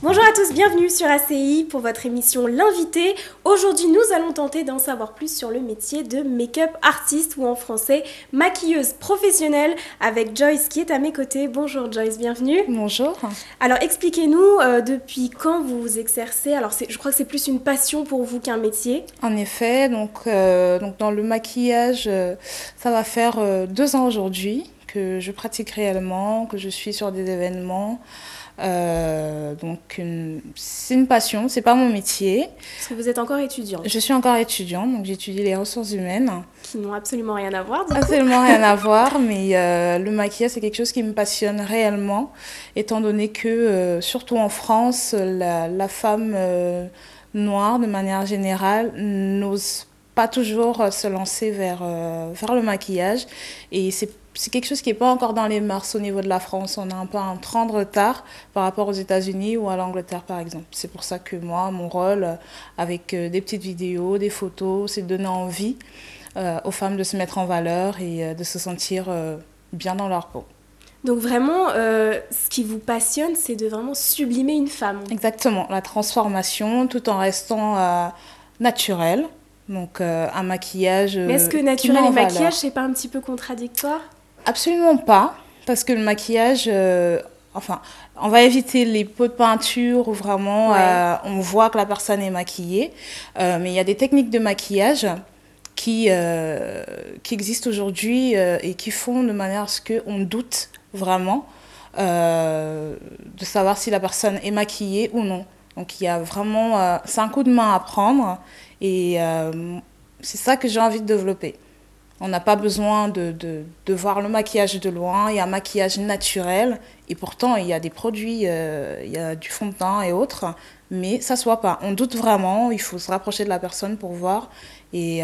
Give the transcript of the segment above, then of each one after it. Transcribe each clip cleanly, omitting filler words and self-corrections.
Bonjour à tous, bienvenue sur ACI pour votre émission L'invité. Aujourd'hui, nous allons tenter d'en savoir plus sur le métier de make-up artiste ou en français maquilleuse professionnelle avec Joyce qui est à mes côtés. Bonjour Joyce, bienvenue. Bonjour. Alors expliquez-nous depuis quand vous exercez. Alors je crois que c'est plus une passion pour vous qu'un métier. En effet, donc dans le maquillage, ça va faire 2 ans aujourd'hui que je pratique réellement, que je suis sur des événements. C'est une passion, c'est pas mon métier. Parce que vous êtes encore étudiante. Je suis encore étudiante, donc j'étudie les ressources humaines. Qui n'ont absolument rien à voir. Absolument rien à voir, mais le maquillage c'est quelque chose qui me passionne réellement, étant donné que surtout en France, la femme noire de manière générale n'ose pas toujours se lancer vers le maquillage, et c'est quelque chose qui n'est pas encore dans les mœurs au niveau de la France. On a un peu un train de retard par rapport aux États-Unis ou à l'Angleterre, par exemple. C'est pour ça que moi, mon rôle, avec des petites vidéos, des photos, c'est de donner envie aux femmes de se mettre en valeur et de se sentir bien dans leur peau. Donc vraiment, ce qui vous passionne, c'est de vraiment sublimer une femme. Exactement, la transformation tout en restant naturelle. Donc un maquillage Mais est-ce que naturel et maquillage, c'est pas un petit peu contradictoire ? Absolument pas, parce que le maquillage, on va éviter les pots de peinture où vraiment on voit que la personne est maquillée. Mais il y a des techniques de maquillage qui existent aujourd'hui et qui font de manière à ce qu'on doute vraiment de savoir si la personne est maquillée ou non. Donc il y a vraiment, c'est un coup de main à prendre et c'est ça que j'ai envie de développer. On n'a pas besoin de voir le maquillage de loin, il y a un maquillage naturel et pourtant il y a des produits, il y a du fond de teint et autres, mais ça ne se voit pas. On doute vraiment, il faut se rapprocher de la personne pour voir et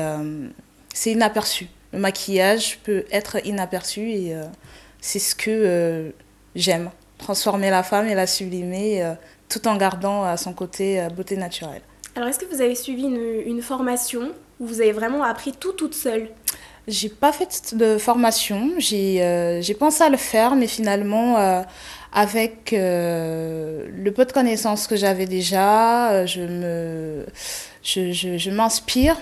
c'est inaperçu. Le maquillage peut être inaperçu et c'est ce que j'aime, transformer la femme et la sublimer tout en gardant son côté beauté naturelle. Alors est-ce que vous avez suivi une formation où vous avez vraiment appris tout toute seule ? J'ai pas fait de formation, j'ai pensé à le faire, mais finalement, avec le peu de connaissances que j'avais déjà, je m'inspire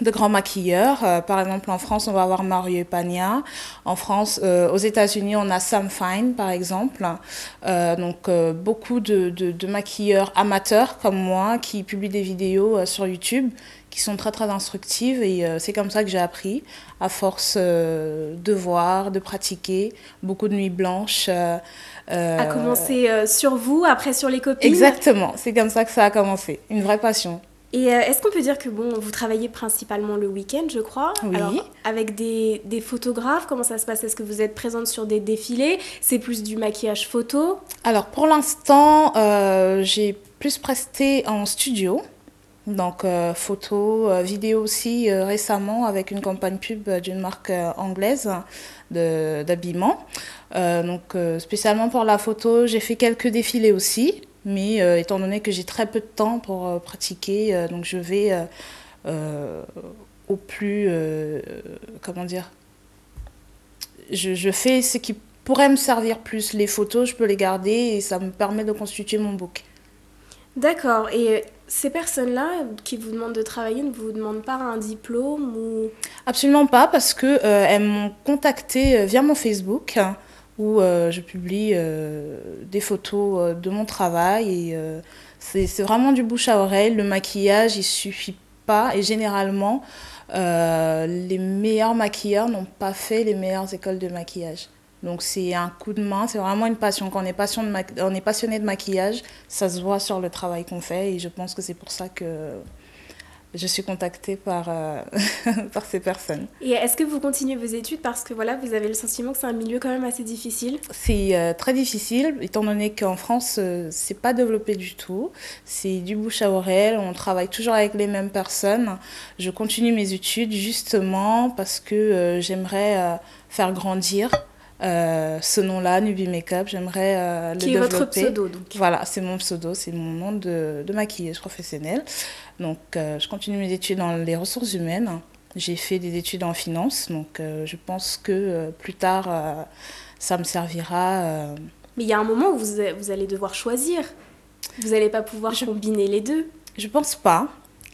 de grands maquilleurs. Par exemple, en France, on va avoir Mario Pagna. En France, aux États-Unis, on a Sam Fine, par exemple. Beaucoup de maquilleurs amateurs comme moi qui publient des vidéos sur YouTube qui sont très, très instructives. Et c'est comme ça que j'ai appris, à force de voir, de pratiquer, beaucoup de nuits blanches. À commencer sur vous, après sur les copines. Exactement, c'est comme ça que ça a commencé. Une vraie passion. Et est-ce qu'on peut dire que vous travaillez principalement le week-end, je crois ? Oui. Alors, avec des photographes, comment ça se passe ? Est-ce que vous êtes présente sur des défilés ? C'est plus du maquillage photo ? Alors, pour l'instant, j'ai plus presté en studio. Donc, photo, vidéo aussi récemment avec une campagne pub d'une marque anglaise d'habillement. Spécialement pour la photo, j'ai fait quelques défilés aussi. Mais étant donné que j'ai très peu de temps pour pratiquer, donc je vais au plus... comment dire ? Je fais ce qui pourrait me servir plus. Les photos, je peux les garder et ça me permet de constituer mon book. D'accord. Et ces personnes-là qui vous demandent de travailler ne vous demandent pas un diplôme ou... Absolument pas, parce qu'elles m'ont contactée via mon Facebook, où je publie des photos de mon travail. Et c'est vraiment du bouche à oreille. Le maquillage, il suffit pas. Et généralement, les meilleurs maquilleurs n'ont pas fait les meilleures écoles de maquillage. Donc c'est un coup de main, c'est vraiment une passion. Quand on est passionné de maquillage, ça se voit sur le travail qu'on fait. Et je pense que c'est pour ça que je suis contactée par ces personnes. Et est-ce que vous continuez vos études parce que voilà, vous avez le sentiment que c'est un milieu quand même assez difficile ? C'est très difficile, étant donné qu'en France, c'est pas développé du tout. C'est du bouche à oreille, on travaille toujours avec les mêmes personnes. Je continue mes études justement parce que j'aimerais faire grandir ce nom-là, Nubi Makeup, j'aimerais le développer. Qui est votre pseudo, donc. Voilà, c'est mon pseudo, c'est mon nom de maquilleuse professionnelle. Donc, je continue mes études dans les ressources humaines J'ai fait des études en finance, donc je pense que plus tard, ça me servira. Mais il y a un moment où vous allez devoir choisir. Vous n'allez pas pouvoir Je combiner les deux. Je pense pas.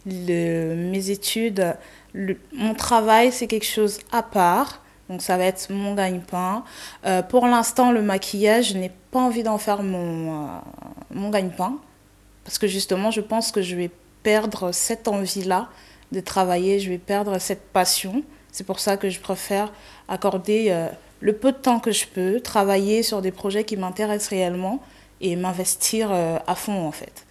Mes études, mon travail, c'est quelque chose à part. Donc, ça va être mon gagne-pain. Pour l'instant, le maquillage, je n'ai pas envie d'en faire mon gagne-pain. Parce que justement, je pense que je vais perdre cette envie-là de travailler. Je vais perdre cette passion. C'est pour ça que je préfère accorder le peu de temps que je peux, travailler sur des projets qui m'intéressent réellement et m'investir à fond, en fait.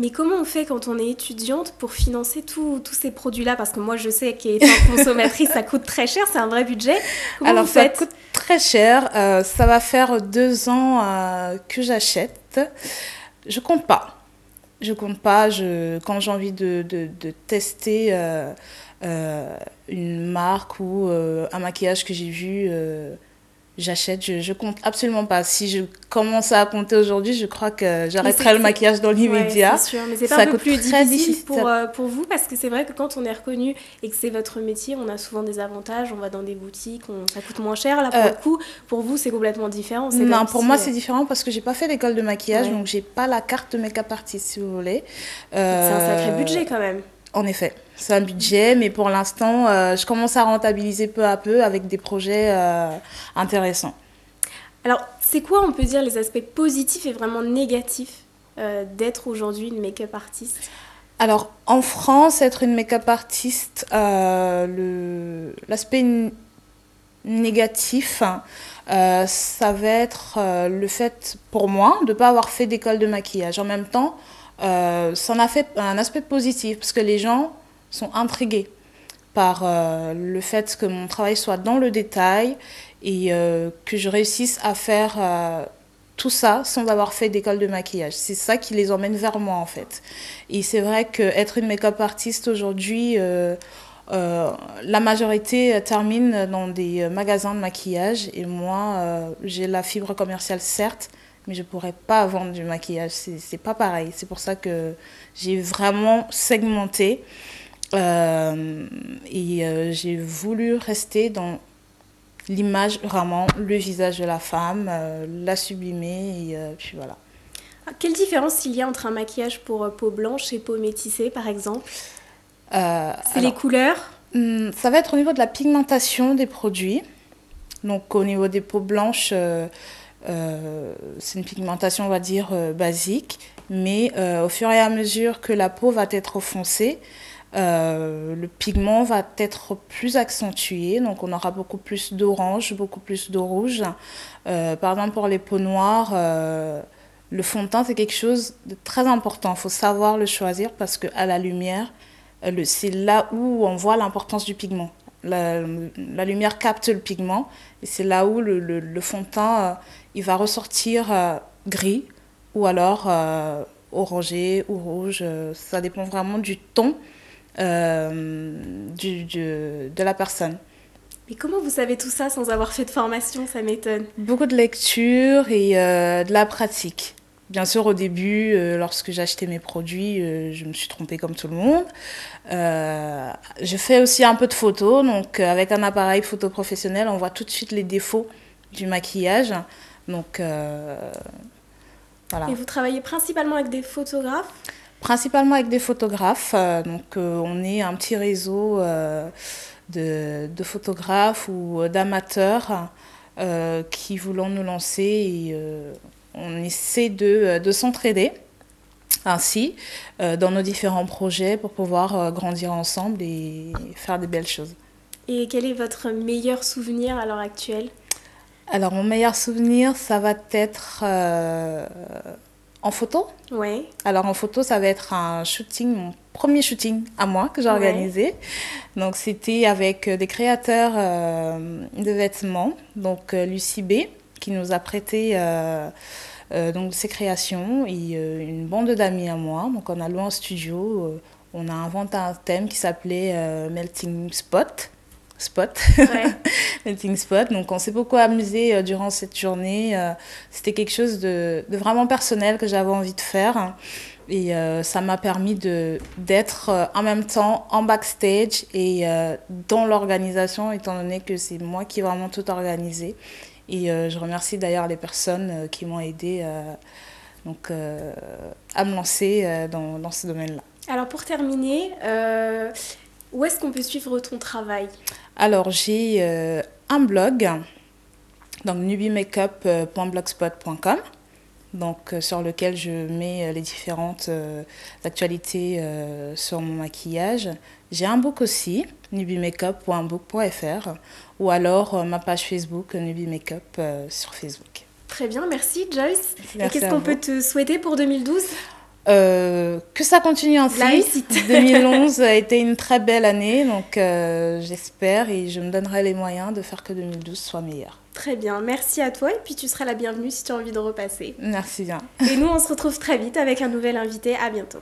Mais comment on fait quand on est étudiante pour financer tous ces produits-là? Parce que moi, je sais qu'étant consommatrice, ça coûte très cher, c'est un vrai budget. Comment Alors, vous ça faites? coûte très cher. Ça va faire 2 ans que j'achète. Je compte pas. Je compte pas. Quand j'ai envie de tester une marque ou un maquillage que j'ai vu, j'achète. Je compte absolument pas. Si je commençais à compter aujourd'hui, je crois que Mais j'arrêterais le maquillage dans ouais, c'est l'immédiat. sûr. Mais c'est pas un Ça peu coûte plus très difficile difficile. pour vous? Parce que c'est vrai que quand on est reconnu et que c'est votre métier, on a souvent des avantages. On va dans des boutiques, ça coûte moins cher. Là, pour Euh, le coup, pour vous, c'est complètement différent. C'est non, comme pour si... moi, c'est différent parce que j'ai pas fait d'école de maquillage, Ouais. donc j'ai pas la carte de make-up artist, si vous voulez. Donc c'est un sacré Euh, budget quand même. En effet, c'est un budget, mais pour l'instant, je commence à rentabiliser peu à peu avec des projets intéressants. Alors, c'est quoi, on peut dire, les aspects positifs et vraiment négatifs d'être aujourd'hui une make-up artiste? Alors, en France, être une make-up artiste, l'aspect négatif, ça va être le fait, pour moi, de ne pas avoir fait d'école de maquillage. En même temps, ça en a fait un aspect positif, parce que les gens sont intrigués par le fait que mon travail soit dans le détail et que je réussisse à faire tout ça sans avoir fait d'école de maquillage. C'est ça qui les emmène vers moi en fait. Et c'est vrai qu'être une make-up artiste aujourd'hui, la majorité termine dans des magasins de maquillage et moi, j'ai la fibre commerciale certes, mais je ne pourrais pas vendre du maquillage. C'est pas pareil. C'est pour ça que j'ai vraiment segmenté. J'ai voulu rester dans l'image, vraiment, le visage de la femme, la sublimer, et puis voilà. Ah, quelle différence il y a entre un maquillage pour peau blanche et peau métissée, par exemple? C'est les Alors, couleurs? ça va être au niveau de la pigmentation des produits. Donc, au niveau des peaux blanches, c'est une pigmentation, on va dire, basique. Mais au fur et à mesure que la peau va être foncée, le pigment va être plus accentué, donc on aura beaucoup plus d'orange, beaucoup plus de rouge. Par exemple, pour les peaux noires, le fond de teint, c'est quelque chose de très important. Il faut savoir le choisir parce qu'à la lumière, c'est là où on voit l'importance du pigment. La lumière capte le pigment et c'est là où le fond de teint il va ressortir gris ou alors orangé ou rouge. Ça dépend vraiment du ton de la personne. Mais comment vous savez tout ça sans avoir fait de formation? Ça m'étonne. Beaucoup de lecture et de la pratique. Bien sûr, au début, lorsque j'achetais mes produits, je me suis trompée comme tout le monde. Je fais aussi un peu de photos, donc avec un appareil photo professionnel, on voit tout de suite les défauts du maquillage. Donc voilà. Et vous travaillez principalement avec des photographes? Principalement avec des photographes. On est un petit réseau de photographes ou d'amateurs qui voulons nous lancer et on essaie de s'entraider ainsi dans nos différents projets pour pouvoir grandir ensemble et faire des belles choses. Et quel est votre meilleur souvenir à l'heure actuelle? Alors, mon meilleur souvenir, ça va être en photo. Ouais, Alors, en photo, ça va être un shooting, mon premier shooting à moi que j'ai ouais. organisé. Donc, c'était avec des créateurs de vêtements, donc Lucie B, qui nous a prêté donc ses créations et une bande d'amis à moi. Donc, on a loué un studio, on a inventé un thème qui s'appelait Melting Spot. spot, Ouais. melting spot. Donc on s'est beaucoup amusé durant cette journée. C'était quelque chose de vraiment personnel que j'avais envie de faire. Et ça m'a permis d'être en même temps en backstage et dans l'organisation, étant donné que c'est moi qui ai vraiment tout organisé. Et je remercie d'ailleurs les personnes qui m'ont aidé à me lancer dans ce domaine-là. Alors pour terminer, où est-ce qu'on peut suivre ton travail? Alors j'ai un blog, donc newbiemakeup.blogspot.com. Donc, sur lequel je mets les différentes actualités sur mon maquillage. J'ai un book aussi, newbiemakeup.book.fr, ou alors ma page Facebook, Newbie Makeup, sur Facebook. Très bien, merci Joyce. Merci et qu'est-ce qu'on peut te souhaiter pour 2012? Que ça continue ainsi. La réussite. 2011 a été une très belle année, donc j'espère et je me donnerai les moyens de faire que 2012 soit meilleur. Très bien, merci à toi et puis tu seras la bienvenue si tu as envie de repasser. Merci bien. Et nous, on se retrouve très vite avec un nouvel invité. À bientôt.